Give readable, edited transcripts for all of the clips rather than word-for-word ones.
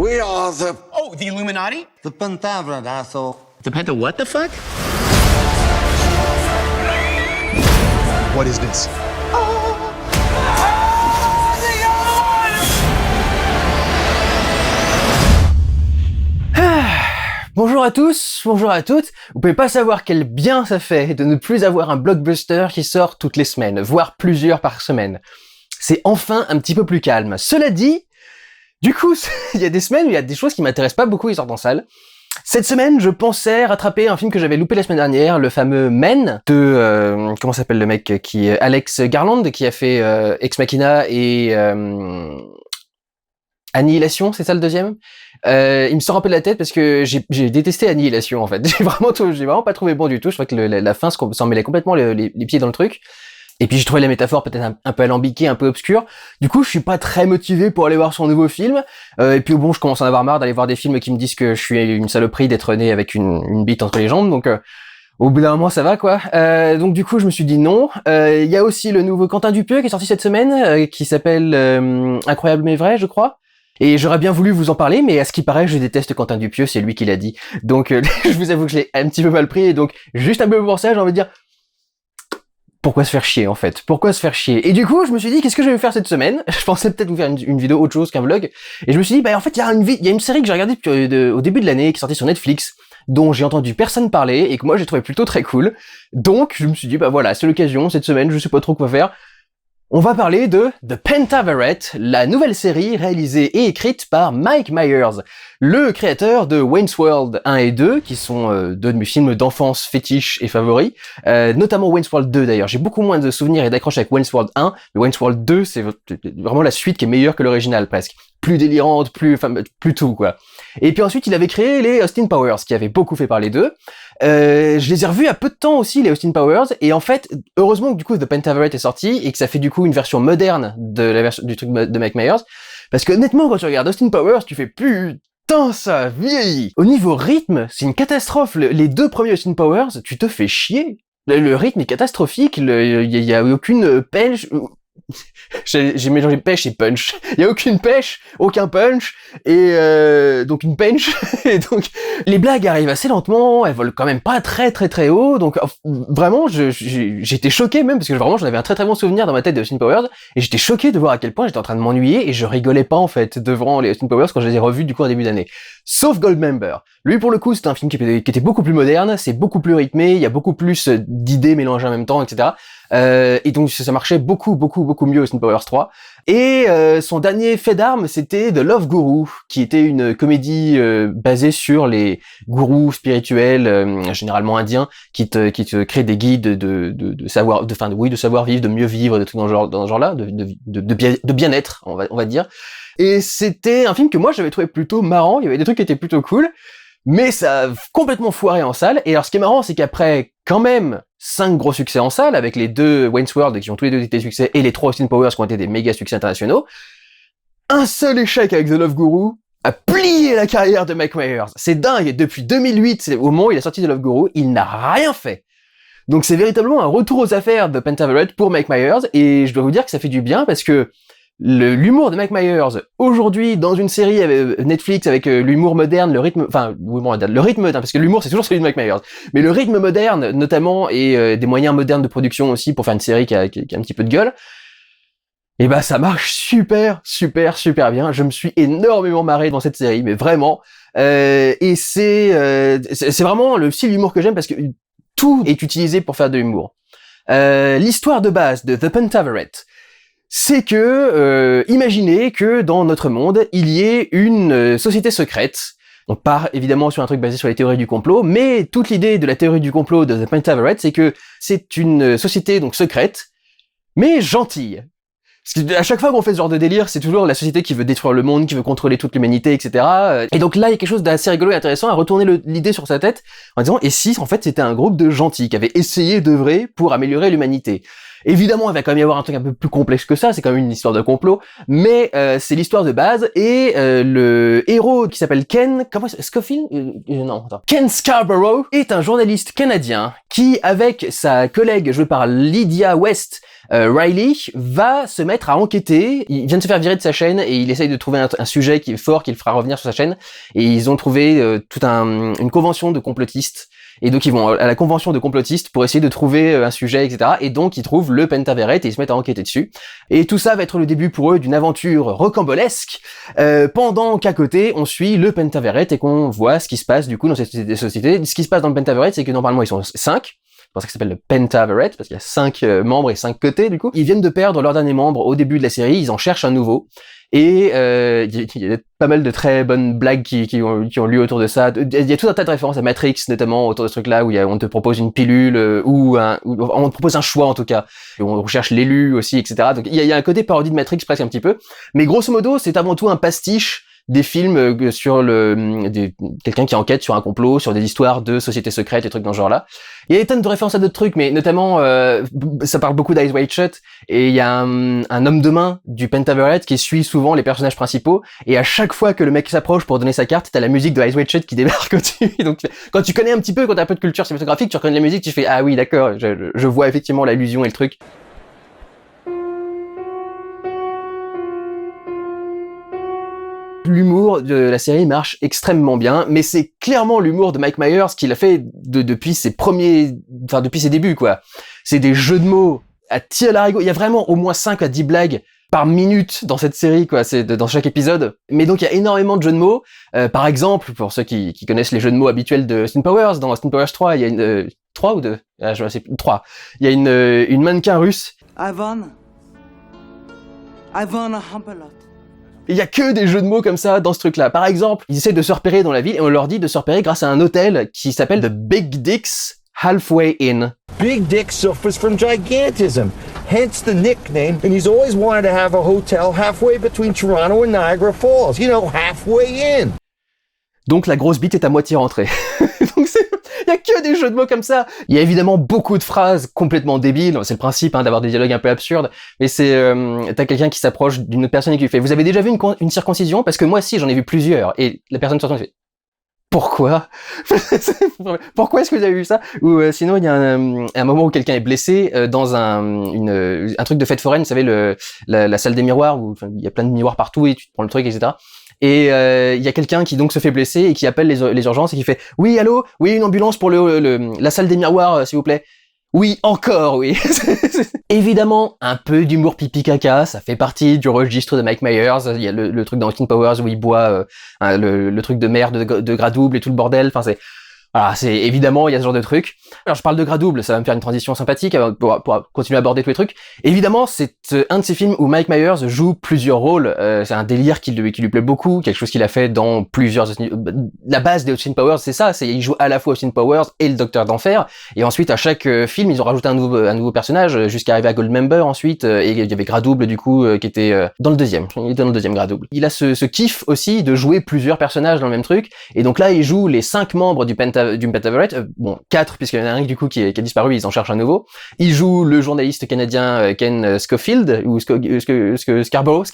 We are the... Oh, the Illuminati? The Pentaverate, asshole. The Penta what the fuck? What is this? Bonjour à tous, bonjour à toutes. Vous pouvez pas savoir quel bien ça fait de ne plus avoir un blockbuster qui sort toutes les semaines, voire plusieurs par semaine. C'est enfin un petit peu plus calme. Cela dit, du coup, il y a des semaines où il y a des choses qui m'intéressent pas beaucoup qui sortent en salle. Cette semaine, je pensais rattraper un film que j'avais loupé la semaine dernière, le fameux Men de comment s'appelle le mec qui Alex Garland qui a fait Ex Machina et Annihilation, c'est ça le deuxième. Il me sort un peu de la tête parce que j'ai détesté Annihilation en fait. J'ai vraiment pas trouvé bon du tout. Je crois que la fin s'en mêlait complètement les pieds dans le truc. Et puis j'ai trouvé la métaphore peut-être un peu alambiquée, un peu obscure. Du coup, je suis pas très motivé pour aller voir son nouveau film. Et puis bon, je commence à en avoir marre d'aller voir des films qui me disent que je suis une saloperie d'être né avec une bite entre les jambes. Donc au bout d'un moment, ça va quoi. Donc du coup, je me suis dit non. Il y a aussi le nouveau Quentin Dupieux qui est sorti cette semaine, qui s'appelle Incroyable mais vrai, je crois. Et j'aurais bien voulu vous en parler, mais à ce qui paraît, je déteste Quentin Dupieux, c'est lui qui l'a dit. Donc je vous avoue que je l'ai un petit peu mal pris. Et donc juste un peu pour ça, j'ai envie de dire pourquoi se faire chier en fait? Pourquoi se faire chier? Et du coup, je me suis dit, qu'est-ce que je vais faire cette semaine? Je pensais peut-être vous faire une vidéo autre chose qu'un vlog. Et je me suis dit, bah en fait, il y a une série que j'ai regardée au début de l'année, qui est sortie sur Netflix, dont j'ai entendu personne parler, et que moi j'ai trouvé plutôt très cool. Donc, je me suis dit, bah voilà, c'est l'occasion, cette semaine, je sais pas trop quoi faire. On va parler de The Pentaverate, la nouvelle série réalisée et écrite par Mike Myers, le créateur de Wayne's World 1 et 2, qui sont deux de mes films d'enfance fétiches et favoris, notamment Wayne's World 2 d'ailleurs. J'ai beaucoup moins de souvenirs et d'accroche avec Wayne's World 1, mais Wayne's World 2, c'est vraiment la suite qui est meilleure que l'original presque. Plus délirante, plus tout quoi. Et puis ensuite, il avait créé les Austin Powers, qui avaient beaucoup fait parler d'eux. Je les ai revus à peu de temps aussi, les Austin Powers, et en fait, heureusement que du coup The Pentaverate est sorti, et que ça fait du coup une version moderne de la version du truc de Mike Myers, parce que honnêtement, quand tu regardes Austin Powers, tu fais putain, ça vieillit. Au niveau rythme, c'est une catastrophe. Les deux premiers Austin Powers, tu te fais chier. Le rythme est catastrophique, il y a aucune pêche. J'ai mélangé pêche et punch. Il y a aucune pêche, aucun punch, et donc une punch. Et donc les blagues arrivent assez lentement, elles volent quand même pas très haut. Donc vraiment, j'étais choqué même parce que vraiment j'en avais un très bon souvenir dans ma tête de Austin Powers, et j'étais choqué de voir à quel point j'étais en train de m'ennuyer et je rigolais pas en fait devant les Austin Powers quand je les ai revus du coup en début d'année. Sauf Goldmember. Lui pour le coup c'était un film qui était beaucoup plus moderne, c'est beaucoup plus rythmé, il y a beaucoup plus d'idées mélangées en même temps, etc. Et donc ça marchait beaucoup mieux Austin Powers 3. Et son dernier fait d'armes, c'était The Love Guru, qui était une comédie basée sur les gourous spirituels, généralement indiens, qui te créent des guides de savoir vivre, de mieux vivre, des trucs dans ce genre-là, de bien-être, on va dire. Et c'était un film que moi j'avais trouvé plutôt marrant, il y avait des trucs qui étaient plutôt cool, mais ça a complètement foiré en salle. Et alors ce qui est marrant, c'est qu'après quand même 5 gros succès en salle, avec les deux Wayne's World qui ont tous les deux été des succès, et les 3 Austin Powers qui ont été des méga succès internationaux, un seul échec avec The Love Guru a plié la carrière de Mike Myers. C'est dingue, et depuis 2008, au moment où il a sorti The Love Guru, il n'a rien fait. Donc c'est véritablement un retour aux affaires de Pentaverate pour Mike Myers, et je dois vous dire que ça fait du bien, parce que l'humour de Mike Myers, aujourd'hui, dans une série avec Netflix, avec l'humour moderne, le rythme moderne, parce que l'humour c'est toujours celui de Mike Myers, mais le rythme moderne, notamment, et des moyens modernes de production aussi, pour faire une série qui a un petit peu de gueule, et bah ça marche super bien. Je me suis énormément marré dans cette série, mais vraiment, et c'est vraiment le style d'humour que j'aime, parce que tout est utilisé pour faire de l'humour. L'histoire de base de The Pentaverate, c'est que, imaginez que dans notre monde, il y ait une société secrète. On part évidemment sur un truc basé sur les théories du complot, mais toute l'idée de la théorie du complot de The Pentaverate, c'est que c'est une société donc secrète, mais gentille. Parce que à chaque fois qu'on fait ce genre de délire, c'est toujours la société qui veut détruire le monde, qui veut contrôler toute l'humanité, etc. Et donc là, il y a quelque chose d'assez rigolo et intéressant à retourner l'idée sur sa tête, en disant, et si en fait c'était un groupe de gentils qui avaient essayé d'œuvrer pour améliorer l'humanité? Évidemment, il va quand même y avoir un truc un peu plus complexe que ça, c'est quand même une histoire de complot, mais c'est l'histoire de base, et le héros qui s'appelle Ken, Scofield? Non, attends. Ken Scarborough est un journaliste canadien qui, avec sa collègue jouée par Lydia West, Riley va se mettre à enquêter. Il vient de se faire virer de sa chaîne et il essaye de trouver un sujet qui est fort, qui le fera revenir sur sa chaîne. Et ils ont trouvé une convention de complotistes. Et donc ils vont à la convention de complotistes pour essayer de trouver un sujet, etc. Et donc ils trouvent le Pentaverate et ils se mettent à enquêter dessus. Et tout ça va être le début pour eux d'une aventure rocambolesque, pendant qu'à côté on suit le Pentaverate et qu'on voit ce qui se passe du coup dans cette société. Ce qui se passe dans le Pentaverate, c'est que normalement ils sont 5. C'est pour ça que ça s'appelle le Pentaverate, parce qu'il y a 5 membres et 5 côtés, du coup. Ils viennent de perdre leur dernier membre au début de la série, ils en cherchent un nouveau. Et il y a pas mal de très bonnes blagues qui ont lieu autour de ça. Il y a tout un tas de références à Matrix, notamment, autour de ce truc-là, où on te propose une pilule, ou on te propose un choix, en tout cas. Et on recherche l'élu aussi, etc. Donc il y a un côté parodie de Matrix, presque un petit peu. Mais grosso modo, c'est avant tout un pastiche des films sur quelqu'un qui enquête sur un complot, sur des histoires de sociétés secrètes et trucs dans ce genre-là. Il y a des tonnes de références à d'autres trucs, mais notamment, ça parle beaucoup d'Eyes Wide Shut, et il y a un homme de main du Pentaverate qui suit souvent les personnages principaux, et à chaque fois que le mec s'approche pour donner sa carte, t'as la musique de Eyes Wide Shut qui débarque au-dessus. Donc, quand tu connais un petit peu, quand t'as un peu de culture cinématographique, tu reconnais la musique, tu fais, ah oui, d'accord, je vois effectivement l'allusion et le truc. L'humour de la série marche extrêmement bien, mais c'est clairement l'humour de Mike Myers qu'il a fait depuis ses débuts, quoi. C'est des jeux de mots à tir larigot. Il y a vraiment au moins 5 à 10 blagues par minute dans cette série, quoi. C'est dans chaque épisode. Mais donc, il y a énormément de jeux de mots. Par exemple, pour ceux qui connaissent les jeux de mots habituels de Austin Powers, dans Austin Powers 3, il y a une, 3 ou 2? Ah, je sais plus, 3. Il y a une mannequin russe. Ivan a hump a lot. Il y a que des jeux de mots comme ça dans ce truc-là. Par exemple, ils essaient de se repérer dans la ville et on leur dit de se repérer grâce à un hôtel qui s'appelle The Big Dicks Halfway Inn. Big Dick suffers from gigantism, hence the nickname, and he's always wanted to have a hotel halfway between Toronto and Niagara Falls, you know, halfway in. Donc la grosse bite est à moitié rentrée. Donc il y a que des jeux de mots comme ça. Il y a évidemment beaucoup de phrases complètement débiles. C'est le principe d'avoir des dialogues un peu absurdes. Mais t'as quelqu'un qui s'approche d'une autre personne et qui lui fait: vous avez déjà vu une circoncision? Parce que moi aussi j'en ai vu plusieurs. Et la personne sortant fait: pourquoi? Pourquoi est-ce que vous avez vu ça? Ou sinon il y a un moment où quelqu'un est blessé dans un truc de fête foraine, vous savez, la salle des miroirs où il y a plein de miroirs partout et tu prends le truc, etc. Et il y a quelqu'un qui donc se fait blesser et qui appelle les urgences et qui fait: oui, allô, oui, une ambulance pour la salle des miroirs, s'il vous plaît. Oui, encore, oui. Évidemment, un peu d'humour pipi caca, ça fait partie du registre de Mike Myers. Il y a le truc dans Austin Powers où il boit le truc de mer de gras double et tout le bordel. Enfin, c'est évidemment, il y a ce genre de truc. Alors, je parle de gras double, ça va me faire une transition sympathique pour continuer à aborder tous les trucs. Évidemment, c'est un de ces films où Mike Myers joue plusieurs rôles. C'est un délire qui lui plaît beaucoup, quelque chose qu'il a fait dans plusieurs... La base des Austin Powers, c'est ça, il joue à la fois Austin Powers et le Docteur d'Enfer. Et ensuite, à chaque film, ils ont rajouté un nouveau personnage, jusqu'à arriver à Goldmember ensuite. Et il y avait Gras Double, du coup, qui était dans le deuxième. Il était dans le deuxième Gras Double. Il a ce kiff aussi de jouer plusieurs personnages dans le même truc. Et donc là, il joue les 5 membres du Pentaverate, 4 puisqu'il y en a un du coup qui a disparu, ils en cherchent un nouveau. Il joue le journaliste canadien Ken Scofield ou Scarborough.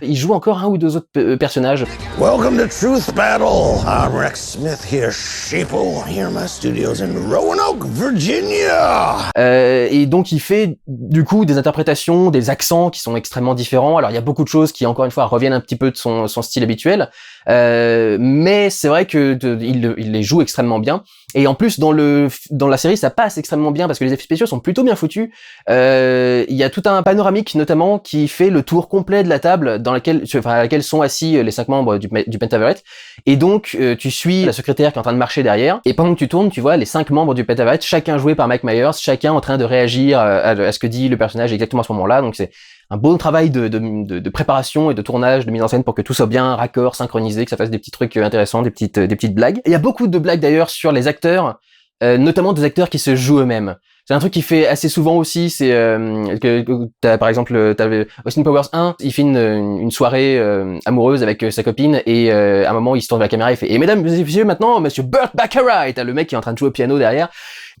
Il joue encore un ou deux autres personnages. Welcome to Truth Battle. I'm Rex Smith here, sheeple. Here in my studios in Roanoke, Virginia. Et donc il fait du coup des interprétations, des accents qui sont extrêmement différents. Alors il y a beaucoup de choses qui encore une fois reviennent un petit peu de son style habituel. Mais c'est vrai que il les joue extrêmement bien. Et en plus dans la série ça passe extrêmement bien parce que les effets spéciaux sont plutôt bien foutus. Il y a tout un panoramique notamment qui fait le tour complet de la table à laquelle sont assis les 5 membres du Pentaverate. Et donc tu suis la secrétaire qui est en train de marcher derrière. Et pendant que tu tournes, tu vois les 5 membres du Pentaverate, chacun joué par Mike Myers, chacun en train de réagir à ce que dit le personnage exactement à ce moment-là. Donc c'est un bon travail de préparation et de tournage, de mise en scène pour que tout soit bien raccord, synchronisé, que ça fasse des petits trucs intéressants, des petites blagues. Et il y a beaucoup de blagues d'ailleurs sur les acteurs, notamment des acteurs qui se jouent eux-mêmes. C'est un truc qui fait assez souvent aussi, c'est que par exemple, t'avais Austin Powers 1, il fait une soirée amoureuse avec sa copine et à un moment il se tourne vers la caméra et il fait: et mesdames et messieurs, maintenant monsieur Burt Baccarat, et t'as le mec qui est en train de jouer au piano derrière.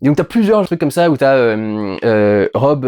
Et donc t'as plusieurs trucs comme ça où t'as Rob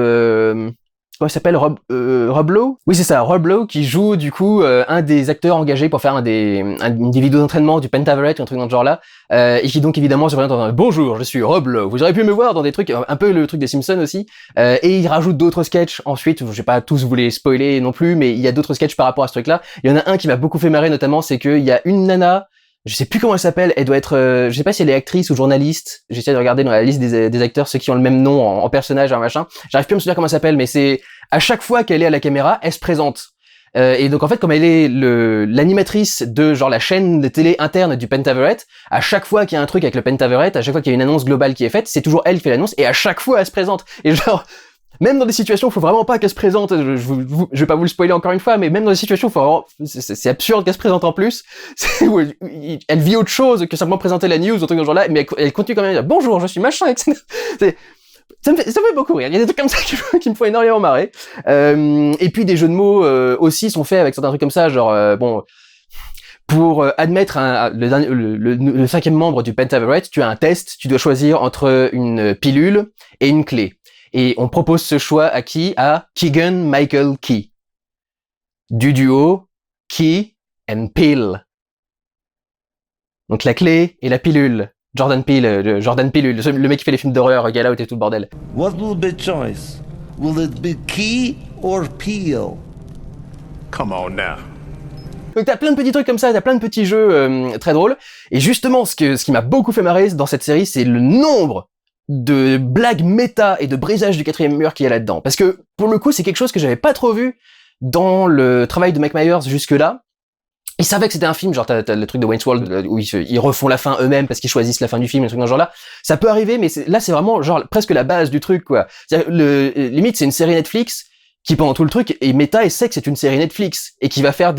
comment il s'appelle, Rob Lowe? Oui, c'est ça, Rob Lowe, qui joue du coup un des acteurs engagés pour faire une des vidéos d'entraînement du Pentaverate, un truc dans ce genre-là, et qui donc évidemment se présente en bonjour, je suis Rob Lowe. Vous auriez pu me voir dans des trucs, un peu le truc des Simpsons aussi, et il rajoute d'autres sketchs ensuite. Je vais pas tous vous les spoiler non plus, mais il y a d'autres sketchs par rapport à ce truc-là. Il y en a un qui m'a beaucoup fait marrer notamment, c'est qu'il y a une nana. Je sais plus comment elle s'appelle, elle doit être, je sais pas si elle est actrice ou journaliste, j'essaie de regarder dans la liste des acteurs ceux qui ont le même nom en personnage, en machin, j'arrive plus à me souvenir comment elle s'appelle, mais c'est, à chaque fois qu'elle est à la caméra, elle se présente. Et donc en fait, comme elle est l'animatrice de genre la chaîne de télé interne du Pentaverate, à chaque fois qu'il y a un truc avec le Pentaverate, à chaque fois qu'il y a une annonce globale qui est faite, c'est toujours elle qui fait l'annonce, et à chaque fois elle se présente. Et genre, même dans des situations où faut vraiment pas qu'elle se présente, je vais pas vous le spoiler encore une fois, mais même dans des situations où faut vraiment, c'est absurde qu'elle se présente en plus. Elle vit autre chose que simplement présenter la news ou un truc dans ce genre-là, mais elle continue quand même à dire bonjour, je suis machin, etc. Ça me fait beaucoup rire. Il y a des trucs comme ça qui me font énormément marrer. Et puis des jeux de mots aussi sont faits avec certains trucs comme ça, genre pour admettre le cinquième membre du Pentaverate, tu as un test, tu dois choisir entre une pilule et une clé. Et on propose ce choix à qui? À Keegan-Michael Key. Du duo Key and Peele. Donc la clé et la pilule. Jordan Peele, le mec qui fait les films d'horreur, Get Out et tout le bordel. What will be choice? Will it be Key or Peel? Come on now. Donc t'as plein de petits trucs comme ça, t'as plein de petits jeux très drôles. Et justement, ce qui m'a beaucoup fait marrer dans cette série, c'est le nombre de blagues méta et de brisage du quatrième mur qu'il y a là-dedans. Parce que, pour le coup, c'est quelque chose que j'avais pas trop vu dans le travail de Mike Myers jusque-là. Ils savaient que c'était un film, genre t'as le truc de Wayne's World où ils refont la fin eux-mêmes parce qu'ils choisissent la fin du film, un truc dans ce genre-là. Ça peut arriver, mais là c'est vraiment genre presque la base du truc, quoi. Limite c'est une série Netflix qui pendant tout le truc est méta et sait que c'est une série Netflix et qui va faire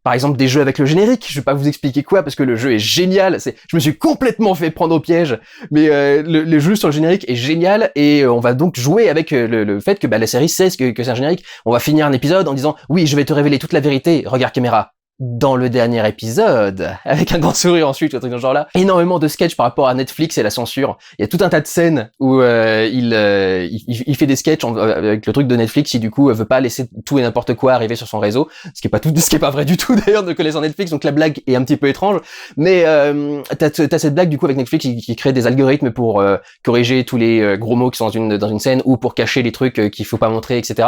par exemple des jeux avec le générique. Je vais pas vous expliquer quoi parce que le jeu est génial. Je me suis complètement fait prendre au piège, mais le jeu sur le générique est génial et on va donc jouer avec le fait que la série sait que c'est un générique. On va finir un épisode en disant oui, je vais te révéler toute la vérité. Regarde caméra. Dans le dernier épisode, avec un grand sourire ensuite, un truc dans ce genre-là. Énormément de sketchs par rapport à Netflix et la censure. Il y a tout un tas de scènes où il fait des sketchs avec le truc de Netflix, qui du coup veut pas laisser tout et n'importe quoi arriver sur son réseau, ce qui est pas vrai du tout d'ailleurs de connaissant Netflix, donc la blague est un petit peu étrange. Mais t'as cette blague du coup avec Netflix qui crée des algorithmes pour corriger tous les gros mots qui sont dans une scène ou pour cacher les trucs qu'il faut pas montrer, etc.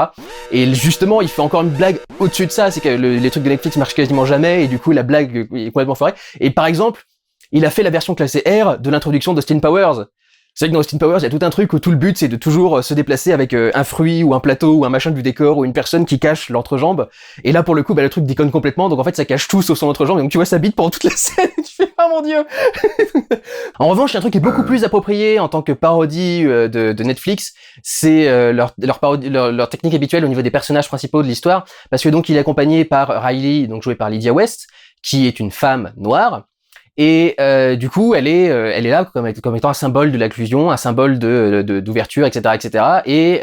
Et justement, il fait encore une blague au-dessus de ça, c'est que les trucs de Netflix marchent quasiment jamais et du coup la blague est complètement foirée. Et par exemple, il a fait la version classée R de l'introduction d'Austin Powers. C'est vrai que dans Austin Powers, il y a tout un truc où tout le but c'est de toujours se déplacer avec un fruit ou un plateau ou un machin du décor ou une personne qui cache l'entrejambe. Et là pour le coup, le truc déconne complètement, donc en fait ça cache tout sauf son entrejambe et donc tu vois sa bite pendant toute la scène et tu fais oh mon dieu. En revanche, il y a un truc qui est beaucoup plus approprié en tant que parodie de Netflix, c'est leur technique habituelle au niveau des personnages principaux de l'histoire, parce que donc il est accompagné par Riley, donc jouée par Lydia West, qui est une femme noire. Et du coup, elle est là comme étant un symbole de l'inclusion, un symbole d'ouverture, etc., etc. Et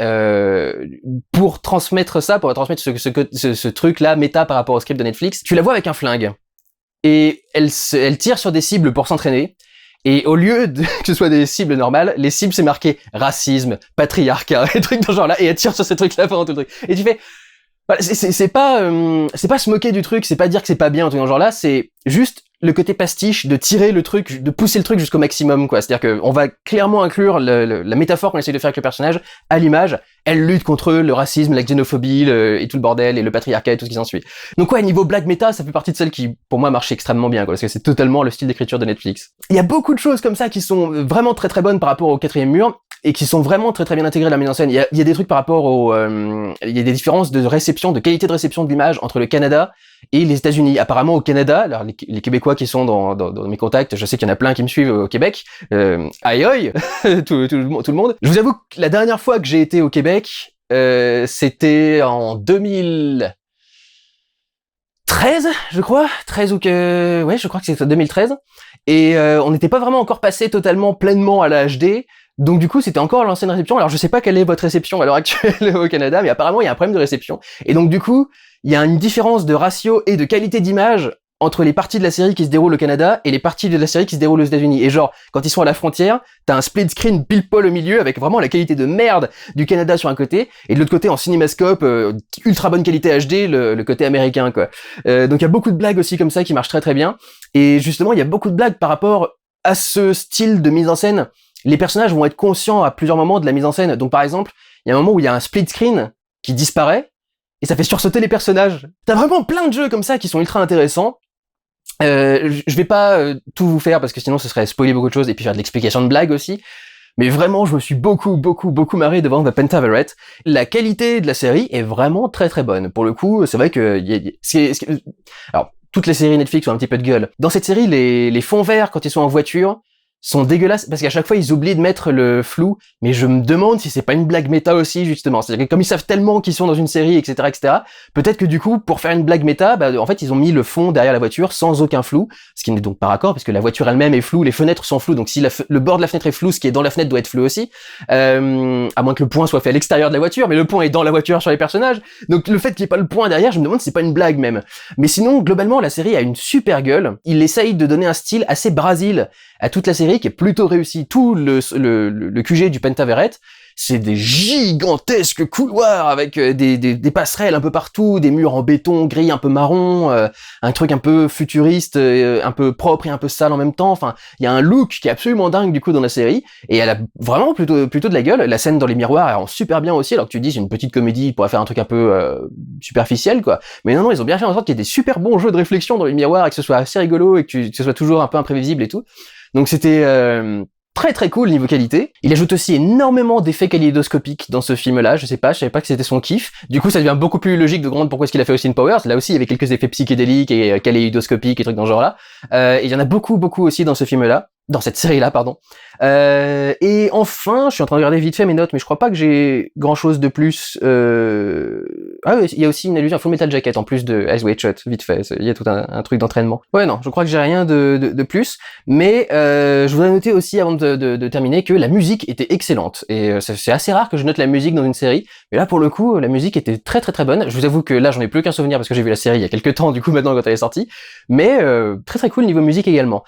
pour transmettre ce truc-là méta par rapport au script de Netflix, tu la vois avec un flingue et elle tire sur des cibles pour s'entraîner. Et au lieu que ce soit des cibles normales, les cibles c'est marqué racisme, patriarcat, des trucs dans ce genre-là, et elle tire sur ces trucs-là pendant tout le truc. Et tu fais voilà, c'est pas se moquer du truc, c'est pas dire que c'est pas bien, un truc dans ce genre-là, c'est juste le côté pastiche de tirer le truc, de pousser le truc jusqu'au maximum, quoi. C'est-à-dire que on va clairement inclure la métaphore qu'on essaie de faire avec le personnage à l'image. Elle lutte contre le racisme, la xénophobie, et tout le bordel, et le patriarcat et tout ce qui s'ensuit. Donc ouais, niveau blague méta, ça fait partie de celles qui, pour moi, marchent extrêmement bien, quoi, parce que c'est totalement le style d'écriture de Netflix. Il y a beaucoup de choses comme ça qui sont vraiment très très bonnes par rapport au quatrième mur, et qui sont vraiment très très bien intégrées à la mise en scène. Il y a des trucs par rapport il y a des différences de réception, de qualité de réception de l'image entre le Canada et les États-Unis. Apparemment au Canada, alors les Québécois qui sont dans mes contacts, je sais qu'il y en a plein qui me suivent au Québec. Aïe aïe, tout le monde. Je vous avoue que la dernière fois que j'ai été au Québec, c'était en 2013, je crois. 13 ou que... Ouais, je crois que c'était 2013. Et on n'était pas vraiment encore passé totalement pleinement à la HD. Donc du coup, c'était encore l'ancienne réception. Alors je sais pas quelle est votre réception à l'heure actuelle au Canada, mais apparemment il y a un problème de réception. Et donc du coup, il y a une différence de ratio et de qualité d'image entre les parties de la série qui se déroulent au Canada et les parties de la série qui se déroulent aux États-Unis. Et genre, quand ils sont à la frontière, t'as un split screen pile poil au milieu avec vraiment la qualité de merde du Canada sur un côté et de l'autre côté en cinémascope, ultra bonne qualité HD, le côté américain, quoi. Donc il y a beaucoup de blagues aussi comme ça qui marchent très très bien. Et justement, il y a beaucoup de blagues par rapport à ce style de mise en scène. Les personnages vont être conscients à plusieurs moments de la mise en scène. Donc par exemple, il y a un moment où il y a un split screen qui disparaît et ça fait sursauter les personnages. T'as vraiment plein de jeux comme ça qui sont ultra intéressants. Je vais pas tout vous faire parce que sinon ce serait spoiler beaucoup de choses et puis faire de l'explication de blagues aussi. Mais vraiment, je me suis beaucoup marré devant The Pentaverate. La qualité de la série est vraiment très très bonne. Pour le coup, c'est vrai que alors toutes les séries Netflix ont un petit peu de gueule. Dans cette série, les fonds verts quand ils sont en voiture sont dégueulasses parce qu'à chaque fois ils oublient de mettre le flou, mais je me demande si c'est pas une blague méta aussi justement. C'est-à-dire que comme ils savent tellement qu'ils sont dans une série, etc., peut-être que du coup pour faire une blague méta, en fait ils ont mis le fond derrière la voiture sans aucun flou, ce qui n'est donc pas raccord parce que la voiture elle-même est floue, les fenêtres sont floues, donc si le bord de la fenêtre est flou, ce qui est dans la fenêtre doit être flou aussi, à moins que le point soit fait à l'extérieur de la voiture, mais le point est dans la voiture sur les personnages, donc le fait qu'il n'y ait pas le point derrière, je me demande si c'est pas une blague même. Mais sinon globalement la série a une super gueule, il essaye de donner un style assez Brésil à toute la série qui est plutôt réussi. Tout le QG du Pentaverate, c'est des gigantesques couloirs avec des passerelles un peu partout, des murs en béton gris un peu marron, un truc un peu futuriste, un peu propre et un peu sale en même temps. Enfin, il y a un look qui est absolument dingue du coup dans la série et elle a vraiment plutôt de la gueule. La scène dans les miroirs elle rend super bien aussi, alors que tu dis c'est une petite comédie, ils pourraient faire un truc un peu superficiel quoi. Mais non, ils ont bien fait en sorte qu'il y ait des super bons jeux de réflexion dans les miroirs et que ce soit assez rigolo et que ce soit toujours un peu imprévisible et tout. Donc c'était très très cool niveau qualité. Il ajoute aussi énormément d'effets kaléidoscopiques dans ce film-là, je savais pas que c'était son kiff. Du coup ça devient beaucoup plus logique de comprendre pourquoi est-ce qu'il a fait Austin Powers. Là aussi il y avait quelques effets psychédéliques et kaléidoscopiques et trucs dans ce genre-là. Et il y en a beaucoup aussi dans ce film-là. Dans cette série-là, pardon. Et enfin, je suis en train de regarder vite fait mes notes, mais je crois pas que j'ai grand-chose de plus. Ah oui, il y a aussi une allusion à Full Metal Jacket en plus de Eyes Wide Shut, vite fait. Il y a tout un truc d'entraînement. Ouais, non, je crois que j'ai rien de plus. Mais je voudrais noter aussi, avant de terminer, que la musique était excellente. Et c'est assez rare que je note la musique dans une série. Mais là, pour le coup, la musique était très très très bonne. Je vous avoue que là, j'en ai plus qu'un souvenir parce que j'ai vu la série il y a quelques temps, du coup, maintenant quand elle est sortie. Mais très très cool niveau musique également.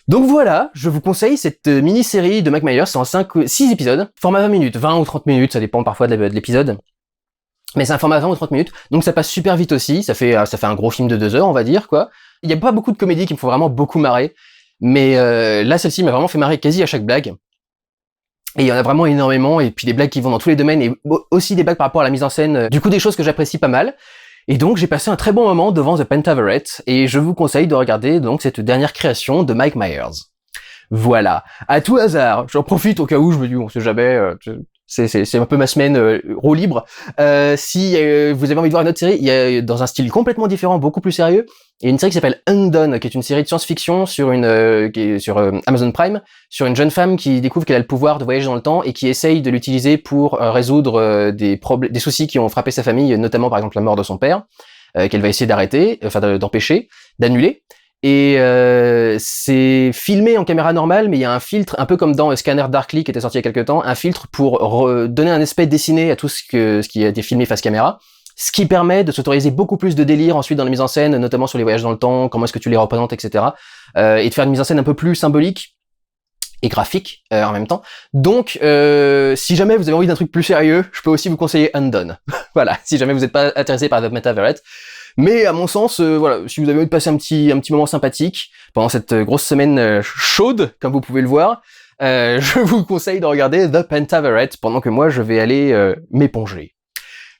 Donc voilà, je vous conseille cette mini-série de Mike Myers, c'est en 6 épisodes, format 20 minutes, 20 ou 30 minutes, ça dépend parfois de l'épisode, mais c'est un format 20 ou 30 minutes, donc ça passe super vite aussi, ça fait un gros film de 2 heures, on va dire, quoi. Il y a pas beaucoup de comédies qui me font vraiment beaucoup marrer, mais là, celle-ci m'a vraiment fait marrer quasi à chaque blague, et il y en a vraiment énormément, et puis des blagues qui vont dans tous les domaines, et aussi des blagues par rapport à la mise en scène, du coup des choses que j'apprécie pas mal. Et donc j'ai passé un très bon moment devant The Pentaverate et je vous conseille de regarder donc cette dernière création de Mike Myers. Voilà, à tout hasard, j'en profite au cas où je me dis on sait jamais, c'est un peu ma semaine roue libre. Si vous avez envie de voir une autre série, il y a dans un style complètement différent, beaucoup plus sérieux, il y a une série qui s'appelle Undone, qui est une série de science-fiction sur qui est sur Amazon Prime, sur une jeune femme qui découvre qu'elle a le pouvoir de voyager dans le temps et qui essaye de l'utiliser pour résoudre des soucis qui ont frappé sa famille, notamment par exemple la mort de son père, qu'elle va essayer d'arrêter, d'empêcher, d'annuler. Et c'est filmé en caméra normale, mais il y a un filtre, un peu comme dans Scanner Darkly qui était sorti il y a quelques temps, un filtre pour donner un aspect dessiné à tout ce qui a été filmé face caméra, ce qui permet de s'autoriser beaucoup plus de délire ensuite dans la mise en scène, notamment sur les voyages dans le temps, comment est-ce que tu les représentes, etc. Et de faire une mise en scène un peu plus symbolique et graphique en même temps. Donc, si jamais vous avez envie d'un truc plus sérieux, je peux aussi vous conseiller Undone. Voilà, si jamais vous n'êtes pas intéressé par The Pentaverate. Mais à mon sens, voilà, si vous avez envie de passer un petit moment sympathique pendant cette grosse semaine chaude, comme vous pouvez le voir, je vous conseille de regarder The Pentaverate pendant que moi je vais aller m'éponger.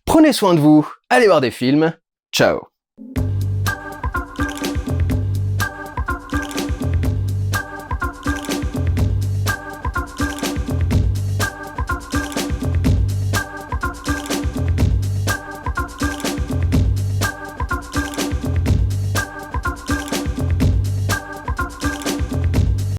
Prenez soin de vous, allez voir des films, ciao.